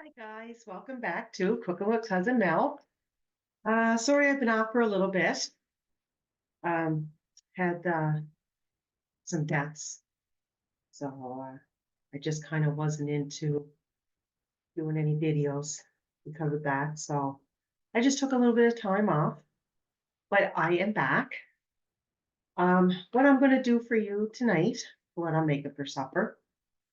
Hi guys, welcome back to Cooking with Cousin Mel. Sorry I've been out for a little bit. Um, had some deaths, so I just kind of wasn't into doing any videos because of that. So I just took a little bit of time off, but I am back. What I'm going to do for you tonight, what I'm making for supper,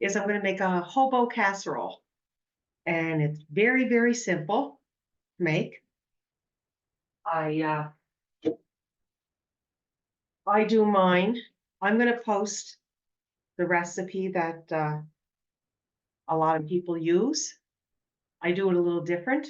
is I'm going to make a hobo casserole, and it's very, very simple to make. I I do mine. I'm going to post the recipe that a lot of people use. I do it a little different,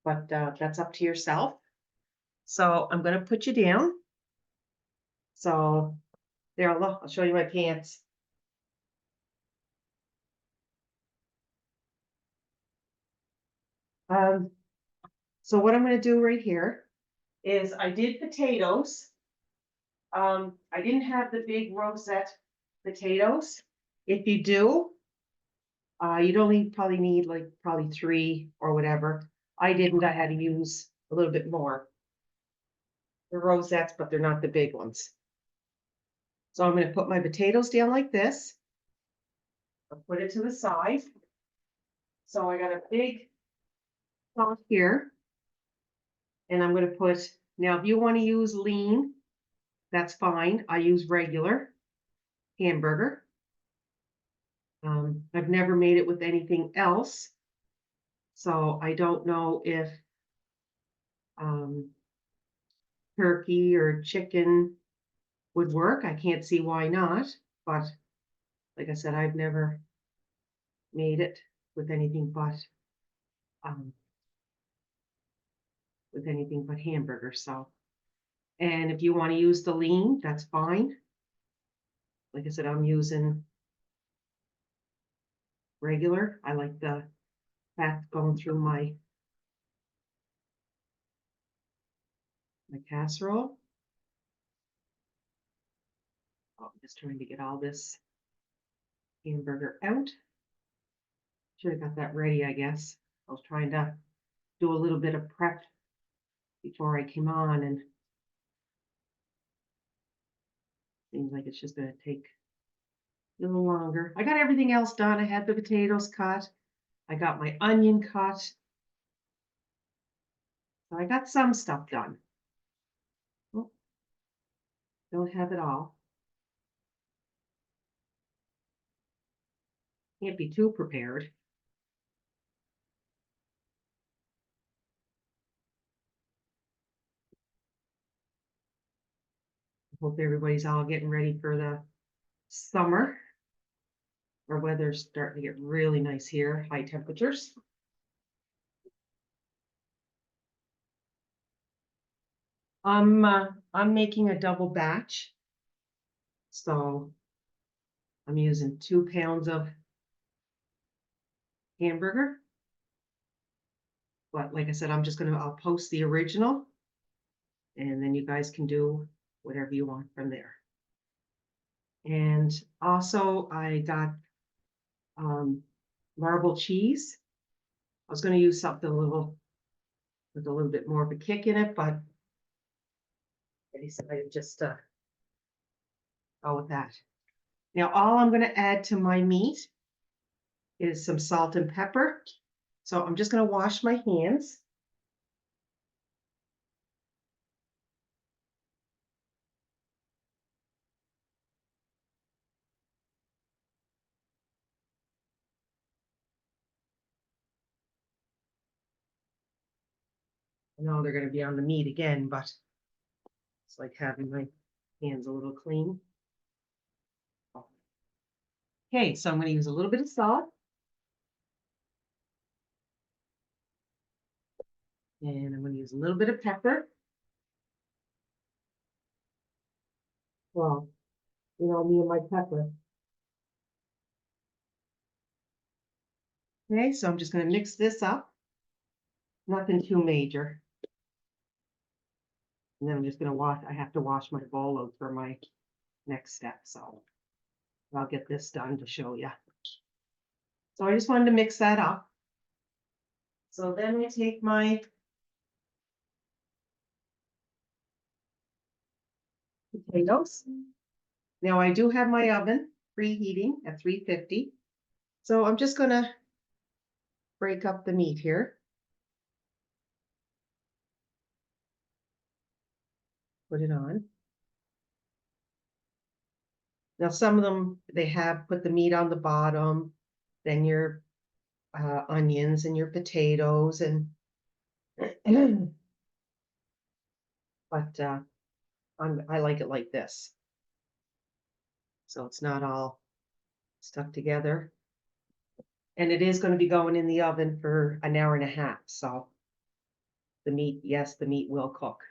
but that's up to yourself. So I'm going to put you down. So there, look, I'll show you my pants. Um, so what I'm going to do right here is I did potatoes. I didn't have the big rosette potatoes. If you do, you'd only probably need like probably 3 or whatever. I didn't. I had to use a little bit more. The rosettes, but they're not the big ones. So I'm going to put my potatoes down like this. I'll put it to the side. So I got a big pot here. And I'm going to put, now if you want to use lean, that's fine. I use regular hamburger. I've never made it with anything else. So I don't know if turkey or chicken would work. I can't see why not. But like I said, I've never made it with anything but hamburger. So, and if you want to use the lean, that's fine. Like I said, I'm using regular. I like the fat going through my casserole. Oh, I'm just trying to get all this hamburger out. Should have got that ready, I guess. I was trying to do a little bit of prep before I came on, and seems like it's just going to take a little longer. I got everything else done. I had the potatoes cut. I got my onion cut. So I got some stuff done. Oh, don't have it all. Can't be too prepared. Hope everybody's all getting ready for the summer. Our weather's starting to get really nice here, high temperatures. I'm making a double batch. So I'm using 2 pounds of hamburger. But like I said, I'll post the original, and then you guys can do whatever you want from there. And also I got marble cheese. I was going to use something with a little bit more of a kick in it, but I decided just to go with that. Now all I'm going to add to my meat is some salt and pepper. So I'm just going to wash my hands. I know they're going to be on the meat again, but it's like having my hands a little clean. Okay, so I'm going to use a little bit of salt. And I'm going to use a little bit of pepper. Well, you know, me and my pepper. Okay, so I'm just going to mix this up. Nothing too major. And then I'm just going to I have to wash my bowl out for my next step. So I'll get this done to show you. So I just wanted to mix that up. So then I take my potatoes. Now I do have my oven preheating at 350. So I'm just gonna break up the meat here. Put it on. Now some of them, they have put the meat on the bottom, then your onions and your potatoes and but I like it like this. So it's not all stuck together. And it is going to be going in the oven for an hour and a half. So the meat, yes, the meat will cook.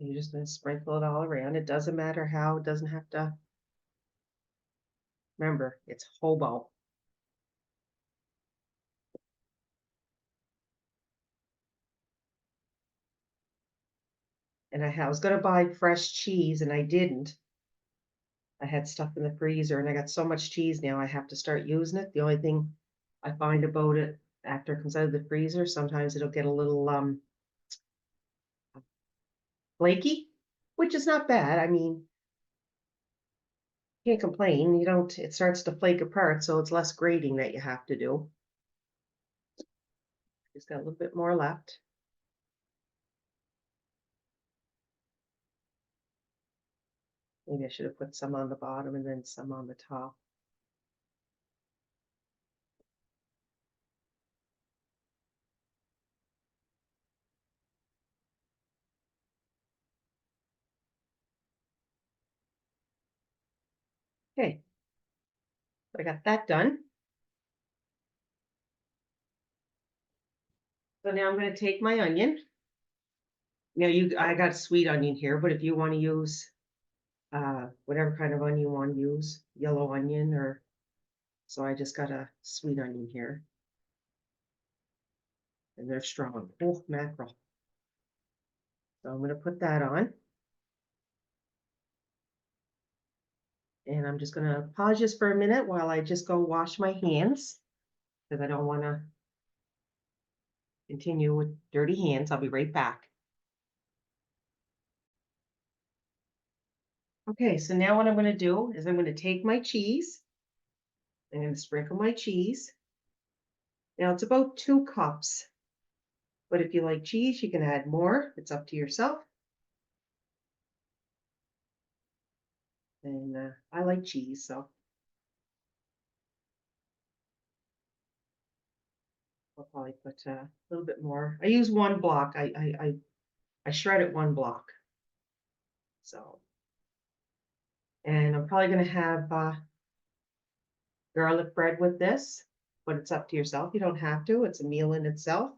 And you're just going to sprinkle it all around. It doesn't matter how, it doesn't have to. Remember, it's hobo. And I was going to buy fresh cheese and I didn't. I had stuff in the freezer and I got so much cheese now I have to start using it. The only thing I find about it after it comes out of the freezer, sometimes it'll get a little flaky, which is not bad. I mean, can't complain. You don't, it starts to flake apart, so it's less grating that you have to do. Just got a little bit more left. Maybe I should have put some on the bottom and then some on the top. Okay, I got that done. So now I'm going to take my onion. Now I got sweet onion here, but if you want to use whatever kind of onion you want to use, yellow onion or, so I just got a sweet onion here. And they're strong. Oh, mackerel. So I'm going to put that on. And I'm just going to pause just for a minute while I just go wash my hands because I don't want to continue with dirty hands. I'll be right back. Okay, so now what I'm going to do is I'm going to take my cheese. I'm going to sprinkle my cheese. Now it's about 2 cups, but if you like cheese, you can add more. It's up to yourself. And I like cheese, so I'll probably put a little bit more. I use 1 block. I shred it 1 block. So, and I'm probably going to have garlic bread with this, but it's up to yourself. You don't have to. It's a meal in itself.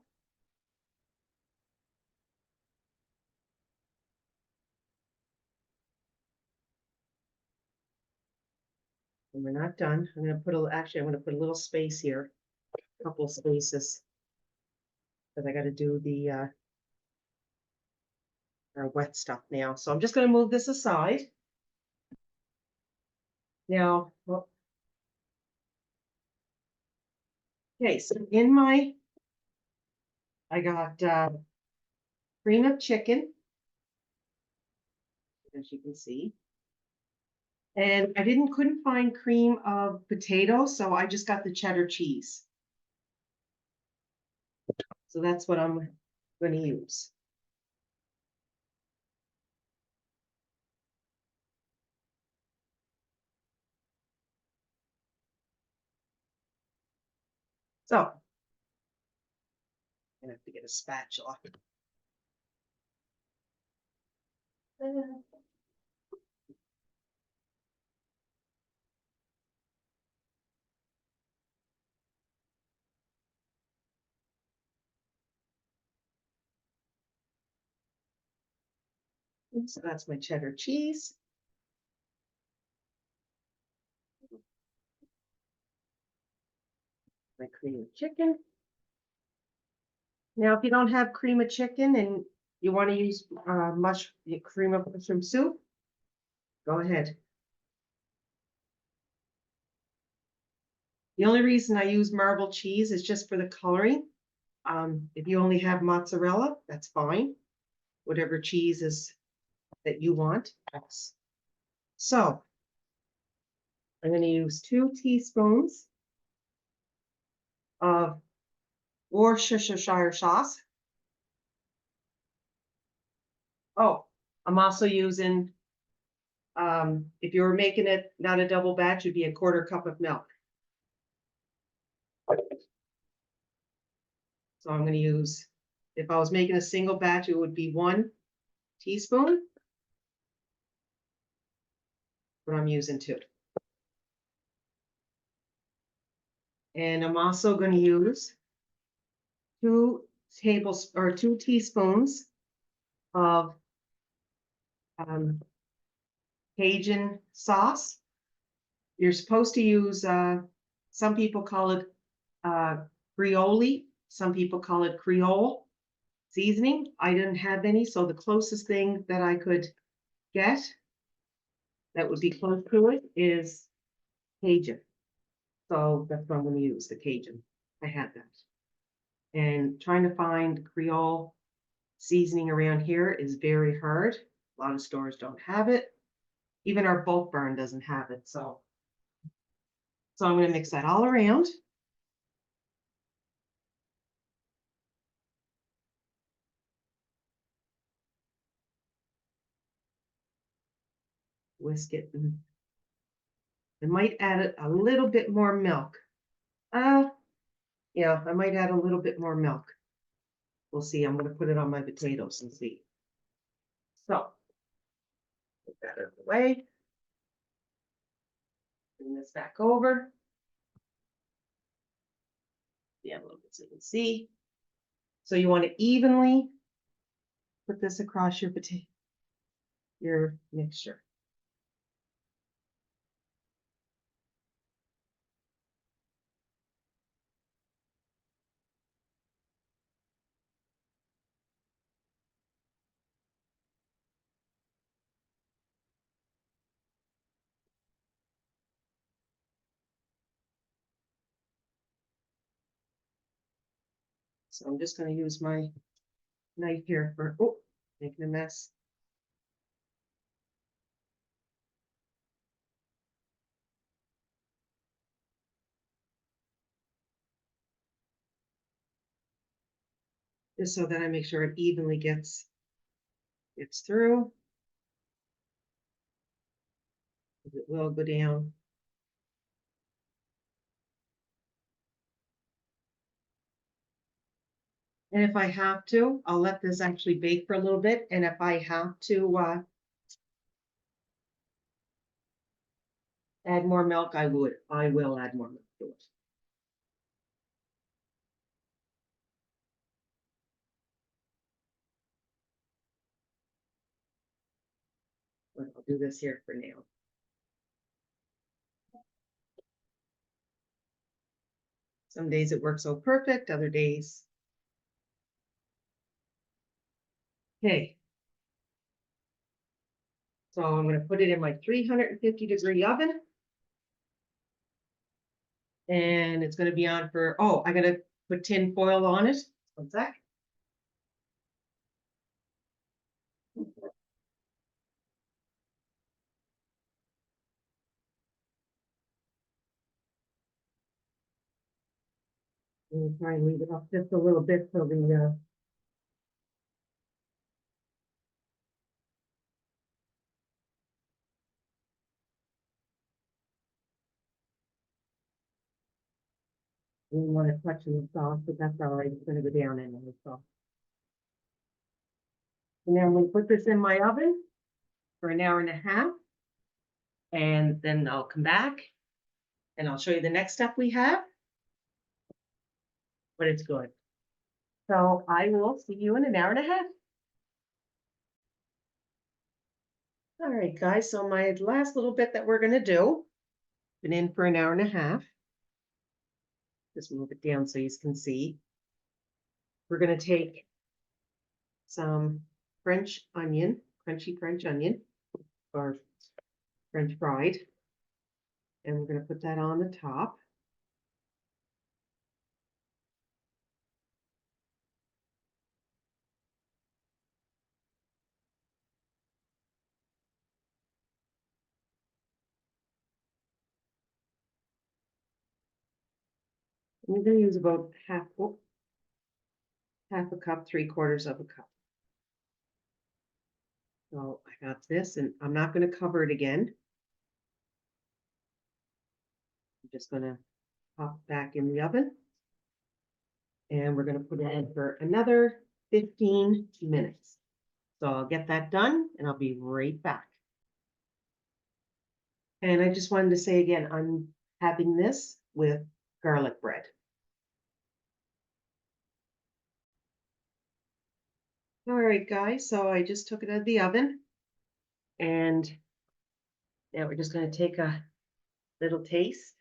And we're not done. I'm going to put actually, I'm going to put a little space here, a couple of spaces, because I got to do the wet stuff now. So I'm just going to move this aside. Now, well, okay, so in my, I got cream of chicken, as you can see. And I couldn't find cream of potato, so I just got the cheddar cheese. So that's what I'm going to use. So I'm gonna have to get a spatula. So that's my cheddar cheese. My cream of chicken. Now, if you don't have cream of chicken and you want to use cream of mushroom soup, go ahead. The only reason I use marbled cheese is just for the coloring. If you only have mozzarella, that's fine. Whatever cheese is that you want. So I'm going to use 2 teaspoons of Worcestershire sauce. Oh, I'm also using, if you were making it not a double batch, it'd be a 1/4 cup of milk. So I'm going to use, if I was making a single batch, it would be 1 teaspoon, but I'm using 2. And I'm also going to use 2 teaspoons of Cajun sauce. You're supposed to use, some people call it Creole, some people call it Creole Seasoning. I didn't have any, so the closest thing that I could get that would be close to it is Cajun. So that's what I'm going to use, the Cajun. I had that. And trying to find Creole seasoning around here is very hard. A lot of stores don't have it. Even our bulk barn doesn't have it. So I'm going to mix that all around. Whisk it. And I might add a little bit more milk. Yeah, I might add a little bit more milk. We'll see. I'm going to put it on my potatoes and see. So, put that out of the way. Bring this back over. Yeah, a little bit so you can see. So you want to evenly put this across your mixture. So I'm just going to use my knife here for, making a mess. Just so that I make sure it evenly gets through. It will go down. And if I have to, I'll let this actually bake for a little bit. And if I have to add more milk, I will add more milk to it. But I'll do this here for now. Some days it works so perfect, other days. Okay. So I'm going to put it in my 350-degree oven. And it's going to be on for, I got to put tin foil on it. 1 sec. And try and leave it up just a little bit so the we didn't want to touch the sauce, but that's all right. It's going to go down in the sauce. And then we'll put this in my oven for 1.5 hours. And then I'll come back and I'll show you the next step we have. But it's good. So I will see you in 1.5 hours. All right, guys. So my last little bit that we're going to do, been in for 1.5 hours. Just move it down so you can see. We're gonna take some French onion, crunchy French onion, or French fried, and we're gonna put that on the top. We're gonna use about half a cup, 3/4 of a cup. So I got this, and I'm not gonna cover it again. I'm just gonna pop back in the oven. And we're gonna put it in for another 15 minutes. So I'll get that done and I'll be right back. And I just wanted to say again, I'm having this with garlic bread. All right, guys, so I just took it out of the oven and now we're just gonna take a little taste.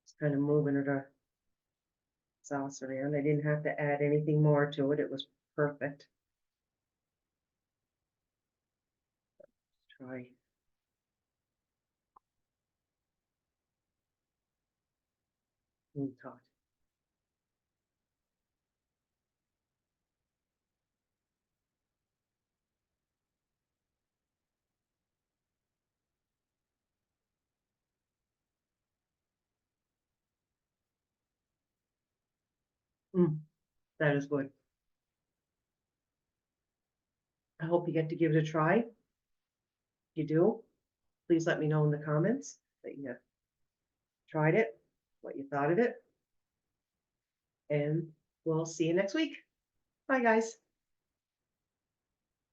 Just kind of moving it sauce around. I didn't have to add anything more to it. It was perfect. Try. Hot. That is good. I hope you get to give it a try. If you do, please let me know in the comments that you tried it, what you thought of it, and we'll see you next week. Bye, guys.